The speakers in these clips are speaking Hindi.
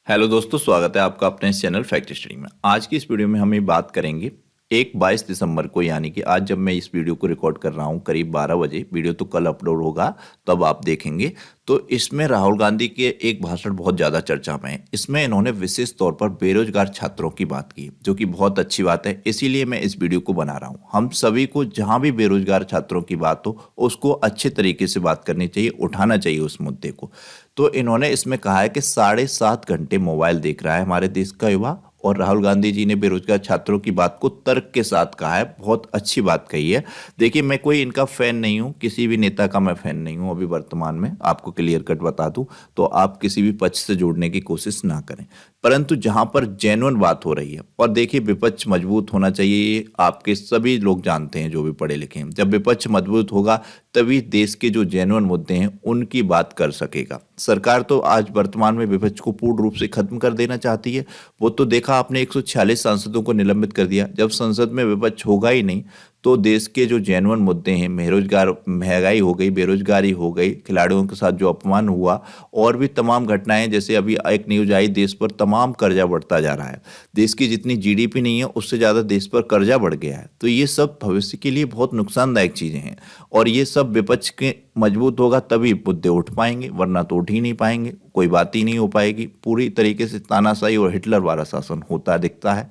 हेलो दोस्तों, स्वागत है आपका अपने इस चैनल फैक्ट स्टडी में। आज की इस वीडियो में हम ये बात करेंगे 22 दिसंबर को, यानी कि आज जब मैं इस वीडियो को रिकॉर्ड कर रहा हूँ करीब 12 बजे। वीडियो तो कल अपलोड होगा, तब आप देखेंगे। तो इसमें राहुल गांधी के एक भाषण बहुत ज़्यादा चर्चा में है। इसमें इन्होंने विशेष तौर पर बेरोजगार छात्रों की बात की, जो कि बहुत अच्छी बात है। इसीलिए मैं इस वीडियो को बना रहा हूँ। हम सभी को जहाँ भी बेरोजगार छात्रों की बात हो, उसको अच्छे तरीके से बात करनी चाहिए, उठाना चाहिए उस मुद्दे को। तो इन्होंने इसमें कहा है कि 7.5 घंटे मोबाइल देख रहा है हमारे देश का युवा। और राहुल गांधी जी ने बेरोजगार छात्रों की बात को तर्क के साथ कहा है, बहुत अच्छी बात कही है। देखिए, मैं कोई इनका फैन नहीं हूं, किसी भी नेता का मैं फैन नहीं हूं अभी वर्तमान में, आपको क्लियर कट बता दूं। तो आप किसी भी पक्ष से जोड़ने की कोशिश ना करें, परंतु जहां पर जेन्युइन बात हो रही है। और देखिए, विपक्ष मजबूत होना चाहिए, ये आपके सभी लोग जानते हैं जो भी पढ़े लिखे हैं। जब विपक्ष मजबूत होगा तभी देश के जो जेन्युइन मुद्दे हैं उनकी बात कर सकेगा। सरकार तो आज वर्तमान में विपक्ष को पूर्ण रूप से खत्म कर देना चाहती है। वो तो देखा आपने, 146 सांसदों को निलंबित कर दिया। जब संसद में विपक्ष होगा ही नहीं तो देश के जो जेन्युइन मुद्दे हैं, महंगाई हो गई, बेरोजगारी हो गई, खिलाड़ियों के साथ जो अपमान हुआ, और भी तमाम घटनाएं, जैसे अभी एक न्यूज आई, देश पर तमाम कर्जा बढ़ता जा रहा है। देश की जितनी जीडीपी नहीं है उससे ज़्यादा देश पर कर्जा बढ़ गया है। तो ये सब भविष्य के लिए बहुत नुकसानदायक चीज़ें हैं, और ये सब विपक्ष के मजबूत होगा तभी मुद्दे उठ पाएंगे, वरना तो उठ ही नहीं पाएंगे, कोई बात ही नहीं हो पाएगी। पूरी तरीके से तानाशाही और हिटलर वाला शासन होता दिखता है।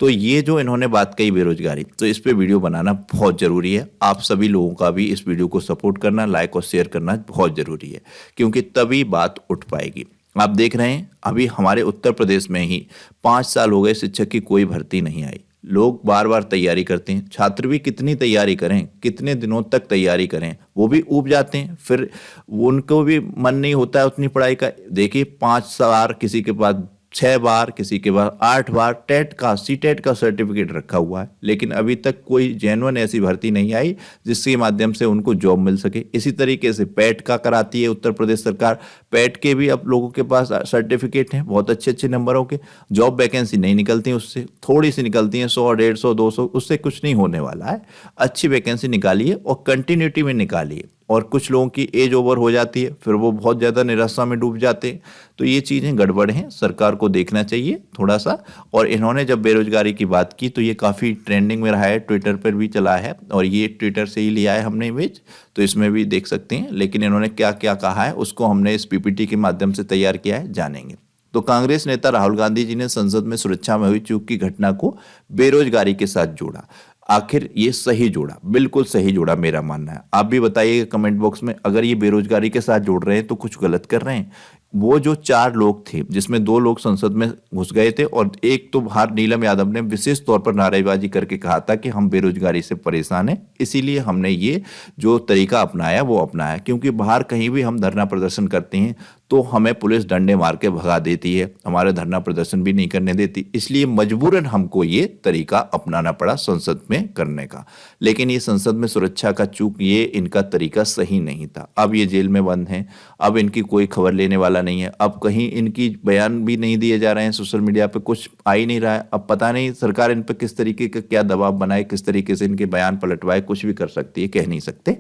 तो ये जो इन्होंने बात कही बेरोजगारी, तो इस पे वीडियो बनाना बहुत ज़रूरी है। आप सभी लोगों का भी इस वीडियो को सपोर्ट करना, लाइक और शेयर करना बहुत ज़रूरी है, क्योंकि तभी बात उठ पाएगी। आप देख रहे हैं, अभी हमारे उत्तर प्रदेश में ही 5 साल हो गए शिक्षक की कोई भर्ती नहीं आई। लोग बार बार तैयारी करते हैं, छात्र भी कितनी तैयारी करें, कितने दिनों तक तैयारी करें, वो भी ऊब जाते हैं। फिर उनको भी मन नहीं होता है उतनी पढ़ाई का। देखिए, 5 बार किसी के पास, 6 बार किसी के पास, 8 बार टेट का, सीटेट का सर्टिफिकेट रखा हुआ है, लेकिन अभी तक कोई जेन्युइन ऐसी भर्ती नहीं आई जिसके माध्यम से उनको जॉब मिल सके। इसी तरीके से पेट का कराती है उत्तर प्रदेश सरकार। पेट के भी अब लोगों के पास सर्टिफिकेट हैं बहुत अच्छे अच्छे नंबरों के, जॉब वैकेंसी नहीं निकलती, उससे थोड़ी सी निकलती हैं, 100, 150, 200, उससे कुछ नहीं होने वाला है। अच्छी वैकेंसी निकालिए और कंटिन्यूटी में निकालिए। और कुछ लोगों की एज ओवर हो जाती है, फिर वो बहुत ज़्यादा निराशा में डूब जाते हैं। तो ये चीज़ें गड़बड़ हैं, सरकार को देखना चाहिए थोड़ा सा। और इन्होंने जब बेरोजगारी की बात की तो ये काफ़ी ट्रेंडिंग में रहा है, ट्विटर पर भी चला है, और ये ट्विटर से ही लिया है हमने इमेज, तो इसमें भी देख सकते हैं। लेकिन इन्होंने क्या क्या कहा है उसको हमने इस पीपीटी के माध्यम से तैयार किया है, जानेंगे। तो कांग्रेस नेता राहुल गांधी जी ने संसद में सुरक्षा में हुई चूक की घटना को बेरोजगारी के साथ जोड़ा। आखिर ये सही जोड़ा, बिल्कुल सही जोड़ा, मेरा मानना है। आप भी बताइएगा कमेंट बॉक्स में, अगर ये बेरोजगारी के साथ जोड़ रहे हैं तो कुछ गलत कर रहे हैं। वो जो 4 लोग थे, जिसमें 2 लोग संसद में घुस गए थे, और एक तो बाहर नीलम यादव ने विशेष तौर पर नारेबाजी करके कहा था कि हम बेरोजगारी से परेशान हैं, इसीलिए हमने ये जो तरीका अपनाया वो अपनाया। क्योंकि बाहर कहीं भी हम धरना प्रदर्शन करते हैं तो हमें पुलिस डंडे मार के भगा देती है, हमारे धरना प्रदर्शन भी नहीं करने देती, इसलिए मजबूरन हमको ये तरीका अपनाना पड़ा संसद में करने का। लेकिन ये संसद में सुरक्षा का चूक, ये इनका तरीका सही नहीं था। अब ये जेल में बंद हैं, अब इनकी कोई खबर लेने वाला नहीं है, अब कहीं इनकी बयान भी नहीं दिए जा रहे हैं, सोशल मीडिया पे कुछ आ ही नहीं रहा है। अब पता नहीं सरकार इन पर किस तरीके का क्या दबाव बनाए, किस तरीके से इनके बयान पलटवाए, कुछ भी कर सकती है, कह नहीं सकते।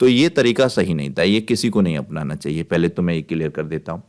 तो ये तरीका सही नहीं था, ये किसी को नहीं अपनाना चाहिए, पहले तो मैं ये क्लियर कर देता हूं।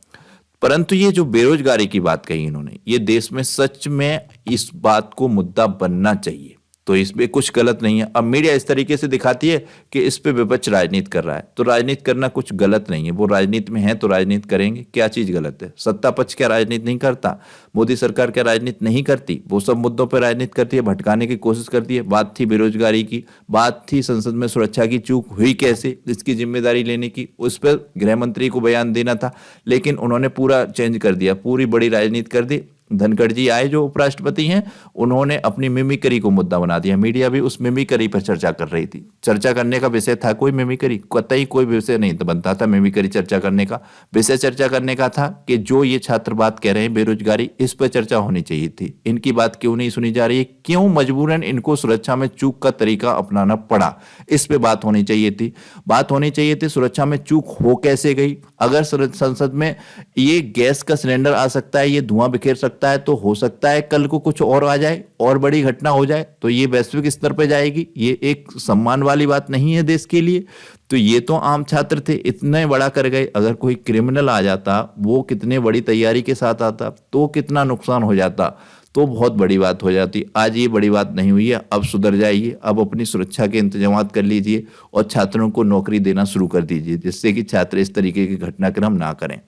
परंतु ये जो बेरोजगारी की बात कही इन्होंने, ये देश में सच में इस बात को मुद्दा बनना चाहिए, तो इसमें कुछ गलत नहीं है। अब मीडिया इस तरीके से दिखाती है कि इस पे विपक्ष राजनीति कर रहा है, तो राजनीति करना कुछ गलत नहीं है। वो राजनीति में है तो राजनीति करेंगे, क्या चीज गलत है? सत्ता पक्ष क्या राजनीति नहीं करता? मोदी सरकार क्या राजनीति नहीं करती? वो सब मुद्दों पर राजनीति करती है, भटकाने की कोशिश करती है। बात थी बेरोजगारी की, बात थी संसद में सुरक्षा की चूक हुई कैसे, इसकी जिम्मेदारी लेने की, उस पर गृह मंत्री को बयान देना था, लेकिन उन्होंने पूरा चेंज कर दिया, पूरी बड़ी राजनीति कर दी। धनखड़ जी आए जो उपराष्ट्रपति हैं, उन्होंने अपनी मिमिक्री को मुद्दा बना दिया। मीडिया भी उस मिमिक्री पर चर्चा कर रही थी। चर्चा करने का विषय था कोई मिमिक्री, कतई कोई विषय नहीं तो बनता था मिमिक्री चर्चा करने का। विषय चर्चा करने का था कि जो ये छात्र बात कह रहे हैं बेरोजगारी, इस पर चर्चा होनी चाहिए थी। इनकी बात क्यों नहीं सुनी जा रही है, क्यों मजबूरन इनको सुरक्षा में चूक का तरीका अपनाना पड़ा, इस पर बात होनी चाहिए थी। बात होनी चाहिए थी सुरक्षा में चूक हो कैसे गई। अगर संसद में ये गैस का सिलेंडर आ सकता है, ये धुआं बिखेर सकता है, तो हो सकता है कल को कुछ और आ जाए और बड़ी घटना हो जाए, तो ये वैश्विक स्तर पर जाएगी। ये एक सम्मान वाली बात नहीं है देश के लिए। तो ये तो आम छात्र थे, इतने बड़ा कर गए। अगर कोई क्रिमिनल आ जाता, वो कितने बड़ी तैयारी के साथ आता, तो कितना नुकसान हो जाता, तो बहुत बड़ी बात हो जाती। आज ये बड़ी बात नहीं हुई है, अब सुधर जाइए, अब अपनी सुरक्षा के इंतजाम कर लीजिए और छात्रों को नौकरी देना शुरू कर दीजिए, जिससे कि छात्र इस तरीके के घटनाक्रम ना करें।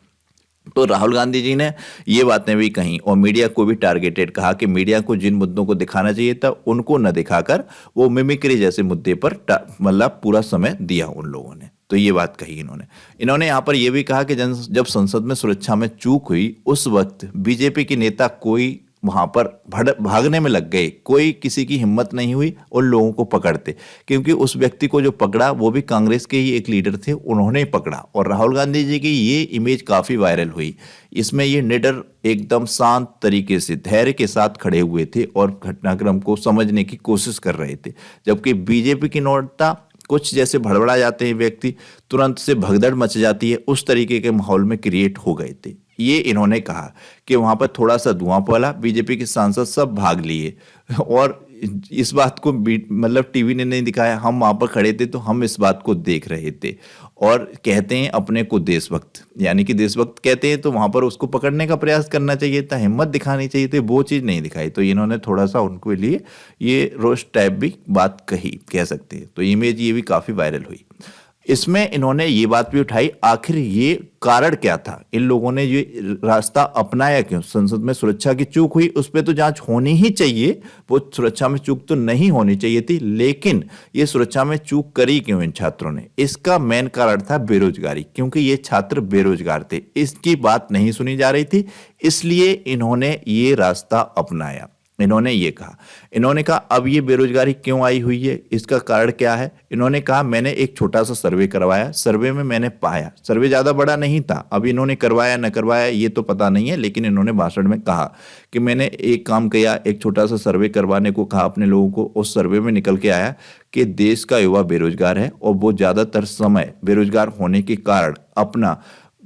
तो राहुल गांधी जी ने ये बातें भी कही और मीडिया को भी टारगेटेड कहा कि मीडिया को जिन मुद्दों को दिखाना चाहिए था उनको न दिखाकर वो मिमिक्री जैसे मुद्दे पर मतलब पूरा समय दिया उन लोगों ने। तो ये बात कही इन्होंने यहाँ पर यह भी कहा कि जब संसद में सुरक्षा में चूक हुई उस वक्त बीजेपी के नेता कोई वहां पर भागने में लग गए, कोई किसी की हिम्मत नहीं हुई उन लोगों को पकड़ते, क्योंकि उस व्यक्ति को जो पकड़ा वो भी कांग्रेस के ही एक लीडर थे, उन्होंने ही पकड़ा। और राहुल गांधी जी की ये इमेज काफी वायरल हुई। इसमें ये निडर एकदम शांत तरीके से धैर्य के साथ खड़े हुए थे और घटनाक्रम को समझने की कोशिश कर रहे थे, जबकि बीजेपी की नोटता कुछ जैसे भड़बड़ा जाते हैं व्यक्ति, तुरंत से भगदड़ मच जाती है, उस तरीके के माहौल में क्रिएट हो गए थे। ये इन्होंने कहा कि वहां पर थोड़ा सा धुआं फैला, बीजेपी के सांसद सब भाग लिए और इस बात को मतलब टीवी ने नहीं दिखाया, हम वहां पर खड़े थे तो हम इस बात को देख रहे थे। और कहते हैं अपने को देशभक्त, यानी कि देशभक्त कहते हैं तो वहां पर उसको पकड़ने का प्रयास करना चाहिए था, हिम्मत दिखानी चाहिए थी, वो चीज नहीं दिखाई। तो इन्होंने थोड़ा सा उनके लिए ये रोस्ट टाइप भी बात कही, कह सकते हैं। तो इमेज ये भी काफी वायरल हुई। इसमें इन्होंने ये बात भी उठाई, आखिर ये कारण क्या था, इन लोगों ने ये रास्ता अपनाया क्यों। संसद में सुरक्षा की चूक हुई, उस पर तो जांच होनी ही चाहिए, वो सुरक्षा में चूक तो नहीं होनी चाहिए थी, लेकिन ये सुरक्षा में चूक करी क्यों इन छात्रों ने। इसका मेन कारण था बेरोजगारी, क्योंकि ये छात्र बेरोजगार थे, इसकी बात नहीं सुनी जा रही थी, इसलिए इन्होंने ये रास्ता अपनाया। इन्होंने ये कहा अब ये बेरोजगारी क्यों आई हुई है, इसका कारण क्या है। इन्होंने कहा मैंने एक छोटा सा सर्वे करवाया, सर्वे में मैंने पाया, सर्वे ज्यादा बड़ा नहीं था, अब इन्होंने करवाया न करवाया ये तो पता नहीं है, लेकिन इन्होंने भाषण में कहा कि मैंने एक काम किया, एक छोटा सा सर्वे करवाने को कहा अपने लोगों को। उस सर्वे में निकल के आया कि देश का युवा बेरोजगार है और वो ज्यादातर समय बेरोजगार होने के कारण अपना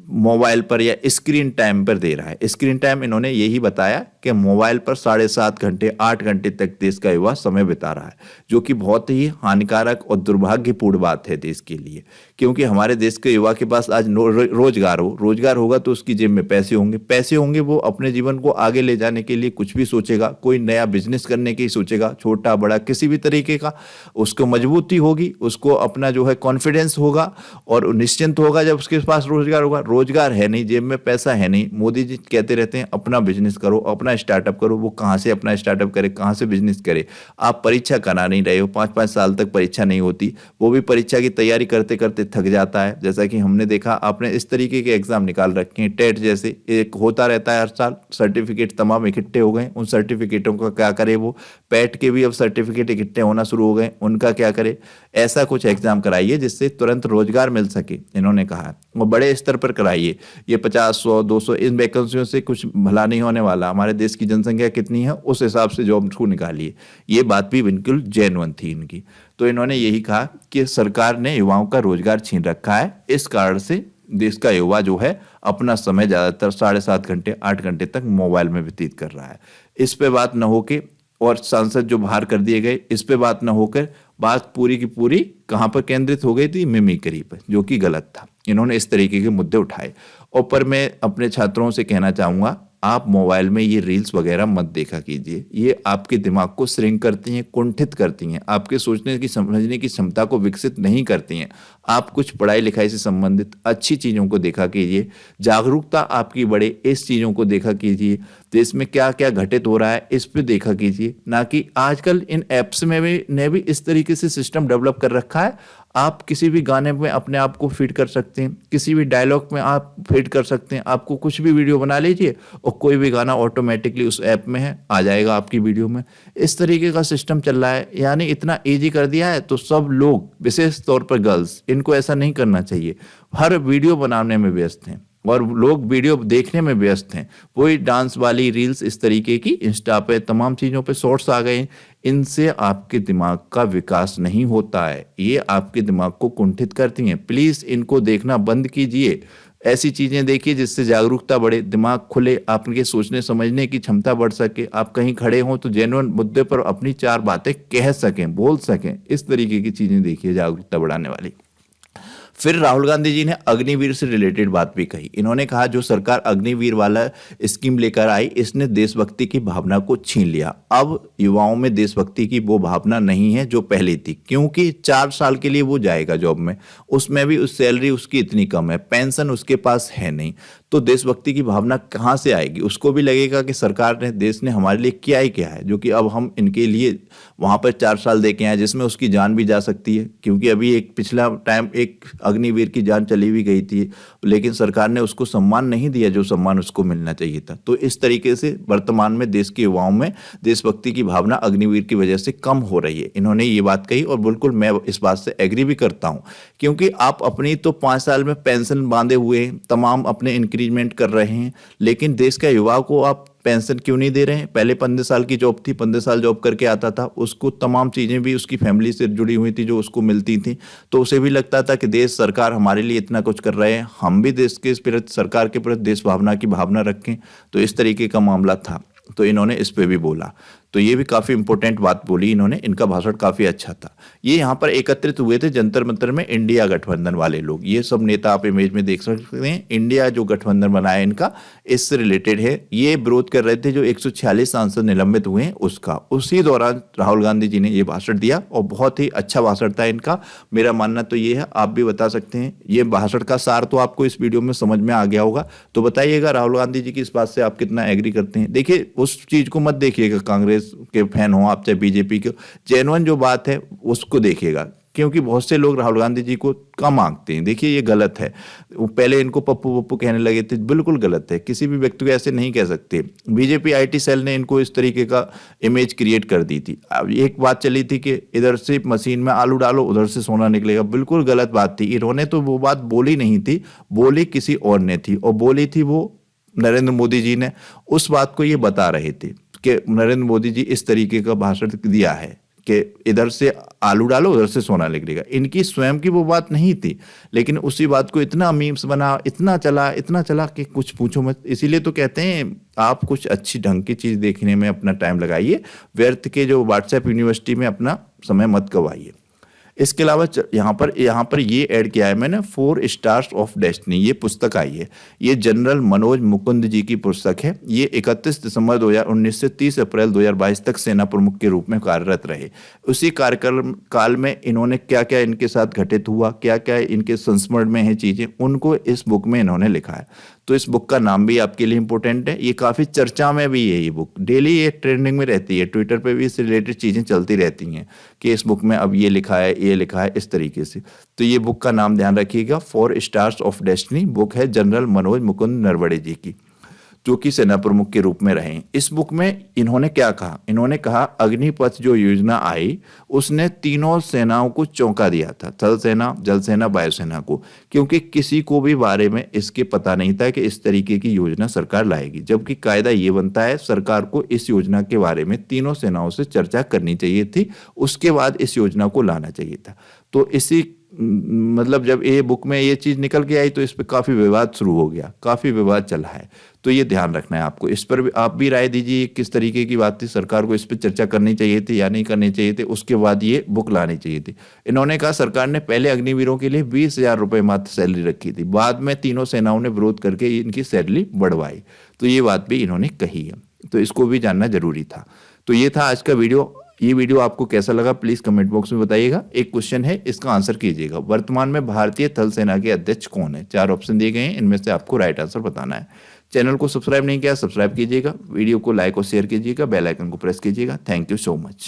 मोबाइल पर या स्क्रीन टाइम पर दे रहा है। स्क्रीन टाइम इन्होंने यही बताया कि मोबाइल पर 7.5 घंटे 8 घंटे तक देश का युवा समय बिता रहा है, जो कि बहुत ही हानिकारक और दुर्भाग्यपूर्ण बात है देश के लिए, क्योंकि हमारे देश के युवा के पास आज रोजगार होगा तो उसकी जेब में पैसे होंगे, वो अपने जीवन को आगे ले जाने के लिए कुछ भी सोचेगा, कोई नया बिजनेस करने की सोचेगा, छोटा बड़ा किसी भी तरीके का, उसको मजबूती होगी, उसको अपना जो है कॉन्फिडेंस होगा और निश्चिंत होगा जब उसके पास रोजगार होगा। रोजगार है नहीं, जेब में पैसा है नहीं। मोदी जी कहते रहते हैं अपना बिजनेस करो, अपना स्टार्टअप करो, वो कहां से अपना स्टार्टअप करे, कहां से बिजनेस करे। आप परीक्षा करा नहीं रहे हो, 5-5 साल तक परीक्षा नहीं होती, वो भी परीक्षा की तैयारी करते करते थक जाता है। जैसा कि हमने देखा, आपने इस तरीके के एग्जाम निकाल रखे हैं, टेट जैसे एक होता रहता है हर साल, सर्टिफिकेट तमाम इकट्ठे हो गए, उन सर्टिफिकेटों का क्या करे। वो पैट के भी अब सर्टिफिकेट इकट्ठे होना शुरू हो गए, उनका क्या करे। ऐसा कुछ एग्जाम कराइए जिससे तुरंत रोजगार मिल सके, इन्होंने कहा। वो बड़े स्तर पर कराइए, ये 50, 100, 200 इन वैकेंसियों से कुछ भला नहीं होने वाला। हमारे देश की जनसंख्या कितनी है उस हिसाब से जॉब को निकालिए। ये बात भी बिल्कुल जेन्युइन थी इनकी। तो इन्होंने यही कहा कि सरकार ने युवाओं का रोजगार छीन रखा है, इस कारण से देश का युवा जो है अपना समय ज्यादातर 7.5 घंटे 8 घंटे तक मोबाइल में व्यतीत कर रहा है। इस पे बात न होके और सांसद जो बाहर कर दिए गए, इस पे बात न होकर बात पूरी की पूरी कहां पर केंद्रित हो गई थी, मिमिक्री पर, जो कि गलत था। इन्होंने इस तरीके के मुद्दे उठाए। और पर मैं अपने छात्रों से कहना चाहूंगा, आप मोबाइल में ये रील्स वगैरह मत देखा कीजिए, ये आपके दिमाग को श्रिंक करती हैं, कुंठित करती हैं, आपके सोचने की समझने की क्षमता को विकसित नहीं करती हैं। आप कुछ पढ़ाई लिखाई से संबंधित अच्छी चीज़ों को देखा कीजिए, जागरूकता आपकी बढ़े इस चीज़ों को देखा कीजिए, देश में क्या क्या घटित हो रहा है इस पे देखा कीजिए। ना कि आजकल इन ऐप्स में भी इस तरीके से सिस्टम डेवलप कर रखा है, आप किसी भी गाने में अपने आप को फिट कर सकते हैं, किसी भी डायलॉग में आप फिट कर सकते हैं। आपको कुछ भी वीडियो बना लीजिए और कोई भी गाना ऑटोमेटिकली उस ऐप में है आ जाएगा आपकी वीडियो में। इस तरीके का सिस्टम चल रहा है, यानी इतना इजी कर दिया है। तो सब लोग, विशेष तौर पर गर्ल्स, इनको ऐसा नहीं करना चाहिए। हर वीडियो बनाने में व्यस्त हैं और लोग वीडियो देखने में व्यस्त हैं। वही डांस वाली रील्स इस तरीके की इंस्टा पे तमाम चीज़ों पे शॉर्ट्स आ गए, इनसे आपके दिमाग का विकास नहीं होता है, ये आपके दिमाग को कुंठित करती हैं। प्लीज़ इनको देखना बंद कीजिए, ऐसी चीज़ें देखिए जिससे जागरूकता बढ़े, दिमाग खुले, आपके सोचने समझने की क्षमता बढ़ सके। आप कहीं खड़े हों तो जेन्युइन मुद्दे पर अपनी 4 बातें कह सकें, बोल सकें। इस तरीके की चीज़ें देखिए जागरूकता बढ़ाने वाली। फिर राहुल गांधी जी ने अग्निवीर से रिलेटेड बात भी कही। इन्होंने कहा जो सरकार अग्निवीर वाला स्कीम लेकर आई इसने देशभक्ति की भावना को छीन लिया। अब युवाओं में देशभक्ति की वो भावना नहीं है जो पहले थी, क्योंकि 4 साल के लिए वो जाएगा जॉब में, उसमें भी उस सैलरी उसकी इतनी कम है, पेंशन उसके पास है नहीं, तो देशभक्ति की भावना कहाँ से आएगी। उसको भी लगेगा कि सरकार ने, देश ने हमारे लिए किया ही क्या है जो कि अब हम इनके लिए वहां पर 4 साल दे के आए, जिसमें उसकी जान भी जा सकती है। क्योंकि अभी एक पिछला टाइम एक अग्निवीर की जान चली भी गई थी, लेकिन सरकार ने उसको सम्मान नहीं दिया जो सम्मान उसको मिलना चाहिए था। तो इस तरीके से वर्तमान में देश के युवाओं में देशभक्ति की भावना अग्निवीर की वजह से कम हो रही है। इन्होंने ये बात कही और बिल्कुल मैं इस बात से एग्री भी करता हूं, क्योंकि आप अपनी तो 5 साल में पेंशन बांधे हुए हैं, तमाम अपने इंक्रीजमेंट कर रहे हैं, लेकिन देश का युवा को आप पेंशन क्यों नहीं दे रहे हैं। पहले 15 साल की जॉब थी, 15 साल जॉब करके आता था, उसको तमाम चीजें भी उसकी फैमिली से जुड़ी हुई थी जो उसको मिलती थी, तो उसे भी लगता था कि देश सरकार हमारे लिए इतना कुछ कर रहे हैं, हम भी देश के प्रति, सरकार के प्रति देश भावना की भावना रखें। तो इस तरीके का मामला था, तो इन्होंने इस पे भी बोला। तो ये भी काफी इंपॉर्टेंट बात बोली इन्होंने, इनका भाषण काफी अच्छा था। ये यहाँ पर एकत्रित हुए थे जंतर मंतर में इंडिया गठबंधन वाले लोग, ये सब नेता आप इमेज में देख सकते हैं। इंडिया जो गठबंधन बनाया इनका, इससे रिलेटेड है। ये विरोध कर रहे थे जो 146 सांसद निलंबित हुए हैं उसका। उसी दौरान राहुल गांधी जी ने ये भाषण दिया और बहुत ही अच्छा भाषण था इनका। मेरा मानना तो ये है, आप भी बता सकते हैं। ये भाषण का सार तो आपको इस वीडियो में समझ में आ गया होगा, तो बताइएगा राहुल गांधी जी की इस बात से आप कितना एग्री करते हैं। देखिए उस चीज को मत देखिएगा कांग्रेस के फैन हो आप, चाहे बीजेपी के, जेन्युइन जो बात है उसको देखिएगा, क्योंकि बहुत से लोग राहुल गांधी जी को कम आंकते हैं। देखिए ये गलत है, पहले इनको पप्पू पप्पू कहने लगे थे, बिल्कुल गलत है। किसी भी व्यक्ति को ऐसे नहीं कह सकते। बीजेपी आईटी सेल ने इनको इस तरीके का इमेज क्रिएट कर दी थी। अब एक बात चली थी कि इधर से मशीन में आलू डालो उधर से सोना निकलेगा, बिल्कुल गलत बात थी। इन्होंने तो वो बात बोली नहीं थी, बोली किसी और ने थी, और बोली थी वो नरेंद्र मोदी जी ने। उस बात को ये बता रहे थे कि नरेंद्र मोदी जी इस तरीके का भाषण दिया है कि इधर से आलू डालो उधर से सोना निकलेगा। इनकी स्वयं की वो बात नहीं थी, लेकिन उसी बात को इतना मीम्स बना, इतना चला कि कुछ पूछो मत। इसीलिए तो कहते हैं आप कुछ अच्छी ढंग की चीज देखने में अपना टाइम लगाइए, व्यर्थ के जो व्हाट्सएप यूनिवर्सिटी में अपना समय मत गवाइए। इसके अलावा यहाँ पर ये ऐड किया है मैंने, 4 स्टार्स ऑफ डेस्टिनी, ये पुस्तक आई है। ये जनरल मनोज मुकुंद जी की पुस्तक है। ये 31 दिसंबर 2019 से 30 अप्रैल 2022 तक सेना प्रमुख के रूप में कार्यरत रहे। उसी कार्यकाल काल में इन्होंने क्या क्या इनके साथ घटित हुआ, क्या क्या इनके संस्मरण में है चीजें, उनको इस बुक में इन्होंने लिखा है। तो इस बुक का नाम भी आपके लिए इंपॉर्टेंट है। ये काफी चर्चा में भी है, ये बुक डेली ये ट्रेंडिंग में रहती है, ट्विटर पे भी इससे रिलेटेड चीजें चलती रहती हैं कि इस बुक में अब ये लिखा है, ये लिखा है, इस तरीके से। तो ये बुक का नाम ध्यान रखिएगा, 4 स्टार्स ऑफ डेस्टिनी बुक है जनरल मनोज मुकुंद नरवणे जी की, जो कि सेना प्रमुख के रूप में रहे। इस बुक में इन्होंने क्या कहा, इन्होंने कहा अग्निपथ जो योजना आई उसने तीनों सेनाओं को चौंका दिया था, थल सेना, जल सेना, वायुसेना को, क्योंकि किसी को भी बारे में इसके पता नहीं था कि इस तरीके की योजना सरकार लाएगी। जबकि कायदा ये बनता है सरकार को इस योजना के बारे में तीनों सेनाओं से चर्चा करनी चाहिए थी, उसके बाद इस योजना को लाना चाहिए था। तो इसी मतलब जब ये बुक में ये चीज निकल के आई तो इस पर काफी विवाद शुरू हो गया, काफी विवाद चला है। तो ये ध्यान रखना है आपको, इस पर भी आप भी राय दीजिए किस तरीके की बात थी, सरकार को इस पर चर्चा करनी चाहिए थी या नहीं करनी चाहिए थी, उसके बाद ये बुक लानी चाहिए थी। इन्होंने कहा सरकार ने पहले अग्निवीरों के लिए 20,000 रुपए मात्र सैलरी रखी थी, बाद में तीनों सेनाओं ने विरोध करके इनकी सैलरी बढ़वाई। तो ये बात भी इन्होंने कही है, तो इसको भी जानना जरूरी था। तो ये था आज का वीडियो। ये वीडियो आपको कैसा लगा प्लीज कमेंट बॉक्स में बताइएगा। एक क्वेश्चन है, इसका आंसर कीजिएगा। वर्तमान में भारतीय थल सेना के अध्यक्ष कौन है? 4 ऑप्शन दिए गए हैं, इनमें से आपको राइट आंसर बताना है। चैनल को सब्सक्राइब नहीं किया, सब्सक्राइब कीजिएगा, वीडियो को लाइक और शेयर कीजिएगा, बेल आइकन को प्रेस कीजिएगा। Thank you so much.